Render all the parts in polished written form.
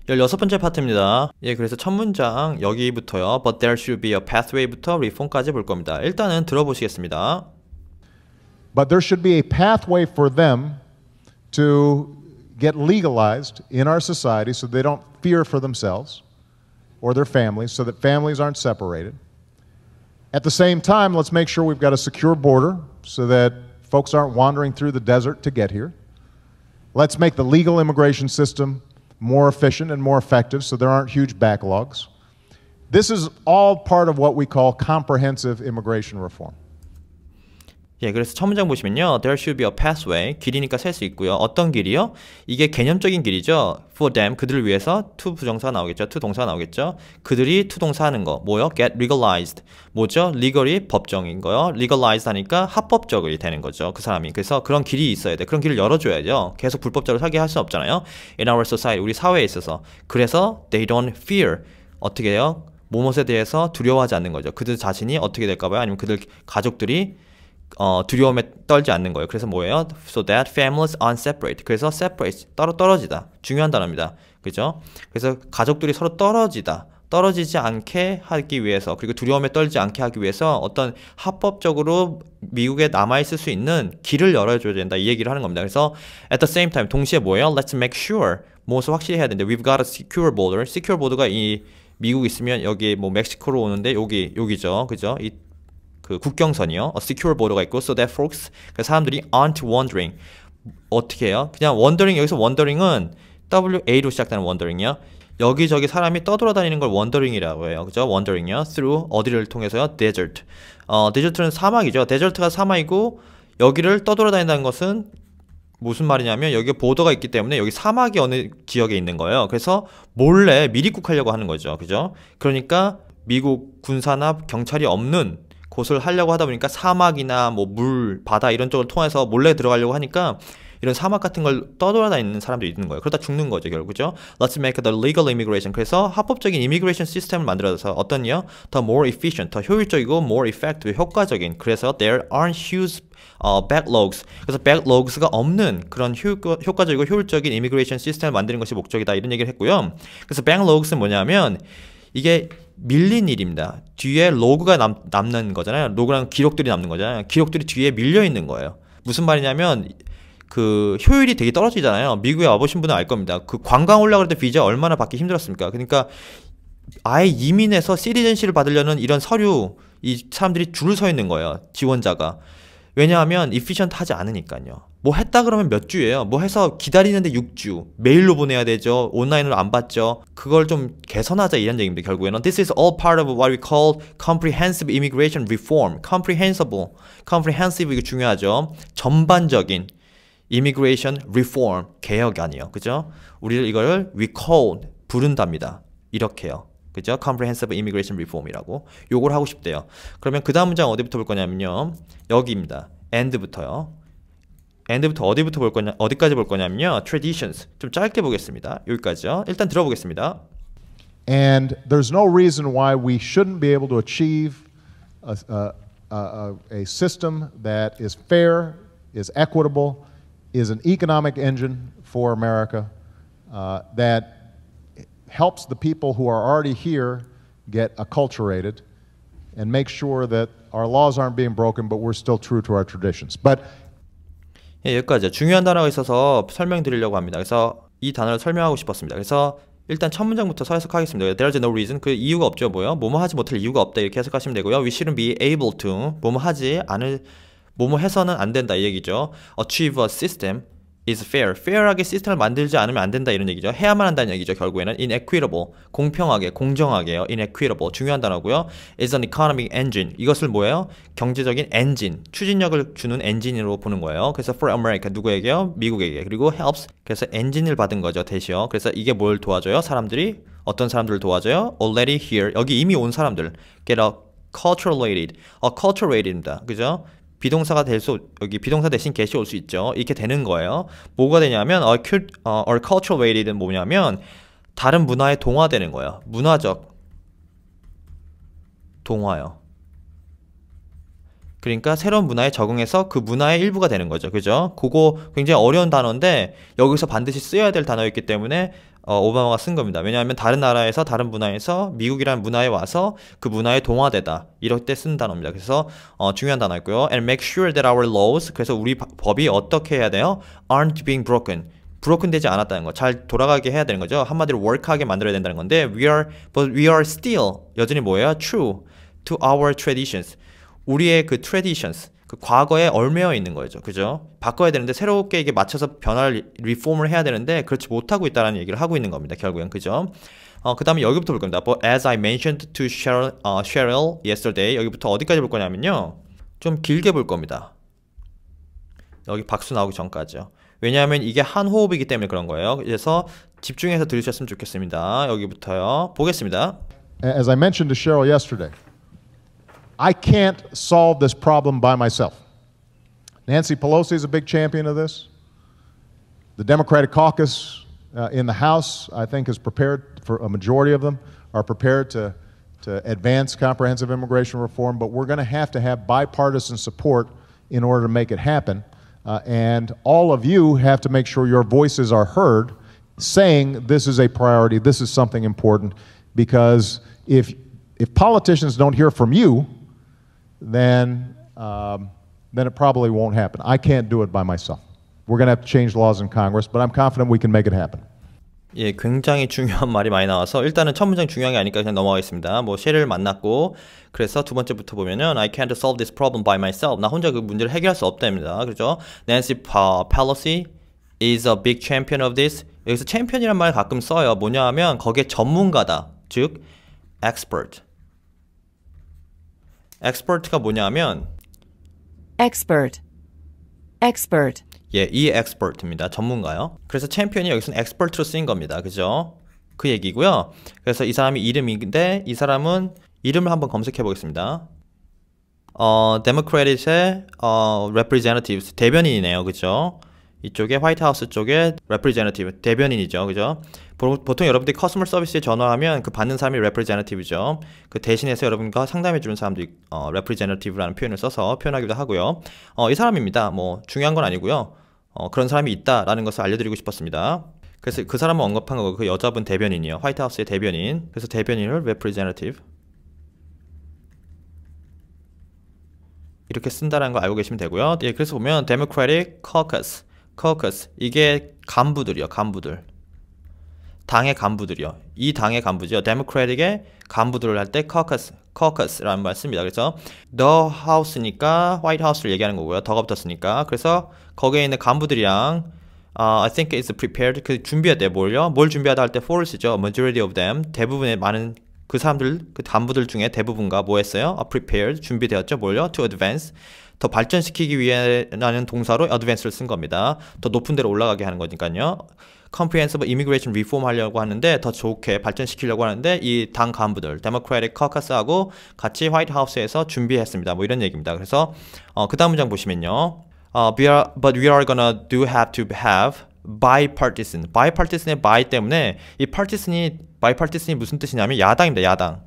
16번째 파트입니다. 예, 그래서 첫 문장 여기부터요. But there should be a pathway부터 reform까지 볼 겁니다. 일단은 들어보시겠습니다. But there should be a pathway for them to get legalized in our society so they don't fear for themselves or their families, so that families aren't separated. At the same time, let's make sure we've got a secure border so that folks aren't wandering through the desert to get here. Let's make the legal immigration system more efficient and more effective so there aren't huge backlogs. This is all part of what we call comprehensive immigration reform. 예, 그래서 첫 문장 보시면요. There should be a pathway. 길이니까 셀 수 있고요. 어떤 길이요? 이게 개념적인 길이죠. For them, 그들을 위해서 to 부정사가 나오겠죠. to 동사가 나오겠죠. 그들이 to 동사 하는 거. 뭐요? Get legalized. 뭐죠? legal이 법정인 거요. legalized 하니까 합법적이 되는 거죠. 그 사람이. 그래서 그런 길이 있어야 돼. 그런 길을 열어줘야죠. 계속 불법적으로 살게 할 수 없잖아요. In our society, 우리 사회에 있어서. 그래서 they don't fear. 어떻게 해요? 뭐뭇에 대해서 두려워하지 않는 거죠. 그들 자신이 어떻게 될까봐요? 아니면 그들 가족들이 두려움에 떨지 않는 거예요. 그래서 뭐예요? So that families aren't separate. 그래서 separate, 떨어지다. 중요한 단어입니다. 그죠? 그래서 가족들이 서로 떨어지지 않게 하기 위해서, 그리고 두려움에 떨지 않게 하기 위해서 어떤 합법적으로 미국에 남아있을 수 있는 길을 열어줘야 된다. 이 얘기를 하는 겁니다. 그래서 at the same time, 동시에 뭐예요? Let's make sure. 무엇을 확실히 해야 되는데, we've got a secure border. secure border가 이 미국 있으면 여기 뭐 멕시코로 오는데 여기죠. 그죠? 그 국경선이요. secure border가 있고, so that folks, 그 사람들이 aren't wandering. 어떻게 해요? 그냥 wandering, 여기서 wandering은 WA로 시작되는 wandering이요. 여기저기 사람이 떠돌아다니는 걸 wandering이라고 해요. 그죠? wandering이요. through 어디를 통해서요? desert. desert는 사막이죠. desert가 사막이고, 여기를 떠돌아다닌다는 것은 무슨 말이냐면, 여기 보더가 있기 때문에 여기 사막이 어느 지역에 있는 거예요. 그래서 몰래 미입국하려고 하는 거죠. 그죠? 그러니까 미국 군사나 경찰이 없는 곳을 하려고 하다 보니까 사막이나 뭐 물, 바다 이런 쪽을 통해서 몰래 들어가려고 하니까 이런 사막 같은 걸 떠돌아다니는 사람들이 있는 거예요. 그러다 죽는 거죠, 결국. 그죠? Let's make the legal immigration. 그래서 합법적인 이미그레이션 시스템을 만들어서 어떤요? 더 more efficient, 더 효율적이고 more effective, 효과적인. 그래서 there aren't huge backlogs. 그래서 backlogs가 없는 그런 효과적이고 효율적인 이미그레이션 시스템을 만드는 것이 목적이다. 이런 얘기를 했고요. 그래서 backlogs는 뭐냐면 이게 밀린 일입니다. 뒤에 로그가 남는 거잖아요. 로그랑 기록들이 남는 거잖아요. 기록들이 뒤에 밀려 있는 거예요. 무슨 말이냐면 그 효율이 되게 떨어지잖아요. 미국에 와보신 분은 알 겁니다. 그 관광 오려고 할 때 비자 얼마나 받기 힘들었습니까? 그러니까 아예 이민해서 시티즌시를 받으려는 이런 서류, 이 사람들이 줄을 서 있는 거예요. 지원자가. 왜냐하면 efficient하지 않으니까요. 뭐 했다 그러면 몇 주예요. 뭐 해서 기다리는데 6주. 메일로 보내야 되죠. 온라인으로 안 받죠. 그걸 좀 개선하자 이런 얘기입니다. 결국에는 This is all part of what we call comprehensive immigration reform. comprehensive 이거 중요하죠. 전반적인 immigration reform 개혁안이요. 그죠? 우리를 이거를 we call 부른답니다. 이렇게요. 그죠? comprehensive immigration reform이라고 요걸 하고 싶대요. 그러면 그 다음 문장 어디부터 볼 거냐면요. 여기입니다. and부터요. and부터 어디부터 볼 거냐, 어디까지 볼 거냐면요. traditions. 좀 짧게 보겠습니다. 여기까지요. 일단 들어보겠습니다. And there's no reason why we shouldn't be able to achieve a system that is fair, is equitable, is an economic engine for America, that helps the people who are already here get acculturated and make sure that our laws aren't being broken, but we're still true to our traditions. But 예, 여기까지요. 중요한 단어가 있어서 설명드리려고 합니다. 그래서 이 단어를 설명하고 싶었습니다. 그래서 일단 첫 문장부터 해석하겠습니다. There's no reason. 그 이유가 없죠. 뭐뭐 하지 못할 이유가 없다. 이렇게 해석하시면 되고요. We shouldn't be able to. 뭐뭐 하지 않을, 뭐뭐 해서는 안 된다. 이 얘기죠. Achieve a system is fair. fair하게 시스템을 만들지 않으면 안 된다. 이런 얘기죠. 해야만 한다는 얘기죠. 결국에는 inequitable. 공평하게, 공정하게요. inequitable. 중요한 단어고요. is an economic engine. 이것을 뭐예요? 경제적인 엔진, 추진력을 주는 엔진으로 보는 거예요. 그래서 for America. 누구에게요? 미국에게. 그리고 helps. 그래서 엔진을 받은 거죠. 대시요. 그래서 이게 뭘 도와줘요? 사람들이 어떤 사람들을 도와줘요? already here. 여기 이미 온 사람들. get acculturated. acculturated입니다. 그죠? 비동사가 될 수, 여기 비동사 대신 get이 올 수 있죠. 이렇게 되는 거예요. 뭐가 되냐면 acculturated는 뭐냐면 다른 문화에 동화되는 거예요. 문화적 동화요. 그러니까 새로운 문화에 적응해서 그 문화의 일부가 되는 거죠. 그죠? 그거 굉장히 어려운 단어인데 여기서 반드시 쓰여야 될 단어였기 때문에 오바마가 쓴 겁니다. 왜냐하면 다른 나라에서 다른 문화에서 미국이라는 문화에 와서 그 문화에 동화되다 이럴 때 쓴 단어입니다. 그래서 중요한 단어였고요. And make sure that our laws 그래서 우리 법이 어떻게 해야 돼요? Aren't being broken. 브로큰 되지 않았다는 거. 잘 돌아가게 해야 되는 거죠. 한마디로 work하게 만들어야 된다는 건데 but we are still 여전히 뭐예요? True to our traditions. 우리의 그 traditions 그 과거에 얽매여 있는 거죠. 그죠? 바꿔야 되는데 새롭게 이게 맞춰서 변화를 리폼을 해야 되는데 그렇지 못하고 있다는 얘기를 하고 있는 겁니다. 결국엔 그죠? 그 다음에 여기부터 볼 겁니다. But as I mentioned to Cheryl yesterday 여기부터 어디까지 볼 거냐면요. 좀 길게 볼 겁니다. 여기 박수 나오기 전까지요. 왜냐하면 이게 한 호흡이기 때문에 그런 거예요. 그래서 집중해서 들으셨으면 좋겠습니다. 여기부터요. 보겠습니다. As I mentioned to Cheryl yesterday, I can't solve this problem by myself. Nancy Pelosi is a big champion of this. The Democratic caucus in the House, I think, is prepared for a majority of them are prepared to advance comprehensive immigration reform, but we're going to have bipartisan support in order to make it happen. And all of you have to make sure your voices are heard, saying this is a priority, this is something important, because if politicians don't hear from you, then it probably won't happen. I can't do it by myself. We're going to have to change laws in Congress, but I'm confident we can make it happen. 예, 굉장히 중요한 말이 많이 나와서 일단은 첫 문장 중요한 게 아니니까 그냥 넘어가겠습니다. 뭐 셰를 만났고 그래서 두 번째부터 보면은 I can't solve this problem by myself. 나 혼자 그 문제를 해결할 수 없답니다. 그렇죠? Nancy Pelosi is a big champion of this. 여기서 챔피언이란 말 가끔 써요. 뭐냐 하면 거기에 전문가다. 즉 expert. expert가 뭐냐 하면 expert. 예, 이 expert입니다. 전문가요. 그래서 챔피언이 여기서는 expert로 쓰인 겁니다. 그죠? 그 얘기고요. 그래서 이 사람이 이름인데 이 사람은 이름을 한번 검색해 보겠습니다. Democrat의 representatives 대변인이네요. 그죠? 이쪽에 화이트하우스 쪽에 representative 대변인이죠. 그죠? 보통 여러분들이 커스터머 서비스에 전화하면 그 받는 사람이 representative죠. 그 대신해서 여러분과 상담해 주는 사람들이 representative라는 표현을 써서 표현하기도 하고요. 이 사람입니다. 뭐 중요한 건 아니고요. 그런 사람이 있다라는 것을 알려드리고 싶었습니다. 그래서 그 사람을 언급한 거고 그 여자분 대변인이요. 화이트하우스의 대변인. 그래서 대변인을 representative 이렇게 쓴다는 거 알고 계시면 되고요. 예, 그래서 보면 Democratic Caucus 이게 간부들이요. 간부들. 당의 간부들이요. 이 당의 간부죠. Democratic의 간부들을 할 때 caucus라는 말 씁니다. 그래서 the house니까 White House를 얘기하는 거고요. 더가 붙었으니까. 그래서 거기에 있는 간부들이랑 I think it's prepared. 그 준비해야 돼요. 뭘 준비하다 할 때 for를 쓰죠. Majority of them. 대부분의 많은 그 사람들, 그 간부들 중에 대부분가 뭐 했어요? prepared. 준비되었죠. to advance. 더 발전시키기 위해라는 동사로 advance를 쓴 겁니다. 더 높은 데로 올라가게 하는 거니까요. Comprehensive Immigration Reform 하려고 하는데 더 좋게 발전시키려고 하는데 이 당 간부들 Democratic Caucus하고 같이 화이트 하우스에서 준비했습니다. 뭐 이런 얘기입니다. 그래서 그 다음 문장 보시면요. But we are gonna have to have bipartisan. bipartisan의 by 때문에 이 bipartisan이 무슨 뜻이냐면 야당입니다. 야당.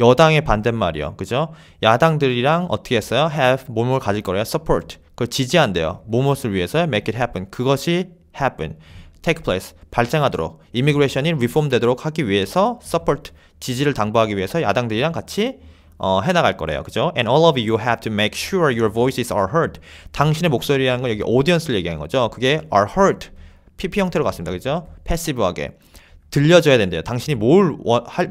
여당의 반대말이요. 그죠? 야당들이랑 어떻게 했어요? have 뭐뭘 가질 거래요? support. 그걸 지지한대요. 뭐뭇을 위해서요? make it happen. 그것이 happen. take place. 발생하도록. immigration이 reform 되도록 하기 위해서 support. 지지를 당부하기 위해서 야당들이랑 같이 해나갈 거래요. 그죠? And all of you have to make sure your voices are heard. 당신의 목소리라는 건 여기 audience를 얘기하는 거죠. 그게 are heard. PP 형태로 갔습니다. 그죠? 패시브하게. 들려줘야 된대요. 당신이 뭘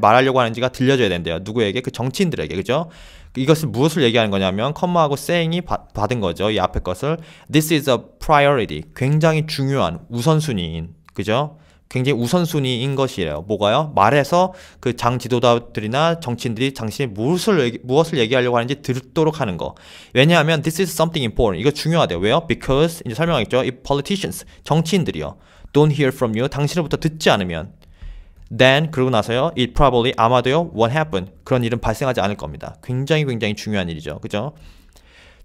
말하려고 하는지가 들려줘야 된대요. 누구에게? 그 정치인들에게. 그죠? 이것은 무엇을 얘기하는 거냐면 컴마하고 saying이 받은 거죠. 이 앞에 것을 This is a priority. 굉장히 중요한 우선순위인. 그죠? 굉장히 우선순위인 것이에요. 뭐가요? 말해서 그 장 지도자들이나 정치인들이 당신이 무엇을 얘기하려고 하는지 듣도록 하는 거. 왜냐하면 this is something important. 이거 중요하대요. 왜요? Because 이제 설명하겠죠. 이 politicians 정치인들이요. Don't hear from you. 당신으로부터 듣지 않으면 then 그러고 나서요. It probably 아마도요. Won't happen. 그런 일은 발생하지 않을 겁니다. 굉장히 중요한 일이죠. 그죠?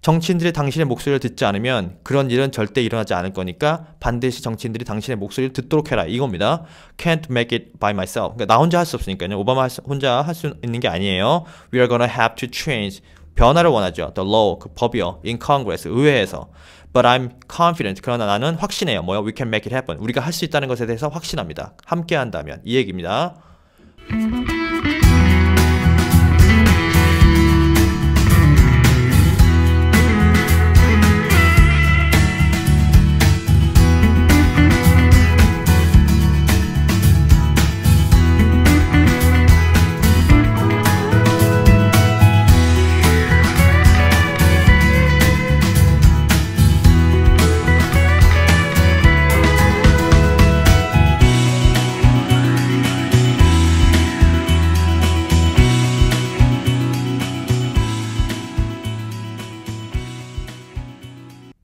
정치인들이 당신의 목소리를 듣지 않으면 그런 일은 절대 일어나지 않을 거니까 반드시 정치인들이 당신의 목소리를 듣도록 해라. 이겁니다. Can't make it by myself. 그러니까 나 혼자 할 수 없으니까요. 오바마 혼자 할 수 있는 게 아니에요. We are gonna have to change. 변화를 원하죠. The law, 그 법이요. In Congress, 의회에서. But I'm confident. 그러나 나는 확신해요. 뭐요? We can make it happen. 우리가 할 수 있다는 것에 대해서 확신합니다. 함께 한다면. 이 얘기입니다.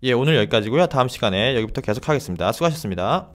예, 오늘 여기까지고요. 다음 시간에 여기부터 계속 하겠습니다. 수고하셨습니다.